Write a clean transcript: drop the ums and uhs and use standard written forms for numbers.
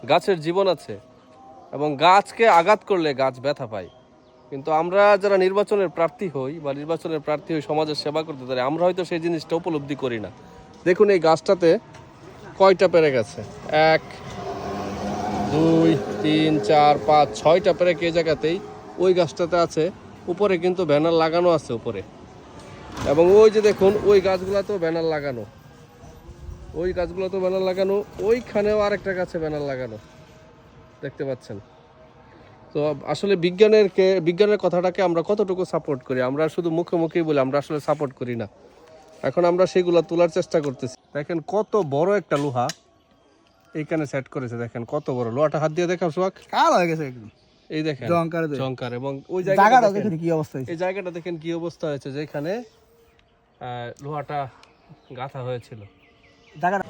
গাছের জীবন আছে এবং গাছকে আঘাত করলে গাছ ব্যথা পায়। কিন্তু আমরা যারা নির্বাচনের প্রার্থী হই সমাজের সেবা করতে পারি, আমরা হয়তো সেই জিনিসটা উপলব্ধি করি না। দেখুন এই গাছটাতে কয়টা পেরে গেছে, 1 2 3 4 5 6টা পেরে এই জায়গাতেই ওই গাছটাতে আছে। উপরে কিন্তু ব্যানার লাগানো আছে উপরে, এবং ওই যে দেখুন ওই গাছগুলাতেও ব্যানার লাগানো, ওইখানেও আরেকটা গাছে ব্যানার লাগানো দেখতে পাচ্ছেন। তো আসলে বিজ্ঞানের কথাটাকে আমরা কতটুকু সাপোর্ট করি? আমরা শুধু মুখে মুখেই বলি, আমরা আসলে সাপোর্ট করি না। এখন আমরা সেগুলো তোলার চেষ্টা করতেছি। দেখেন কত বড় একটা লোহা এইখানে সেট করেছে, দেখেন কত বড় লোহাটা। হাত দিয়ে দেখাও সোহাগ, কাল হয়ে গেছে একদম, এই দেখেন জংকার। এবং ওই জায়গাটা দেখেন কি অবস্থা হয়েছে, এই জায়গাটা দেখেন কি অবস্থা হয়েছে, যেখানে লোহাটা গাঁথা হয়েছিল। জায়গাটা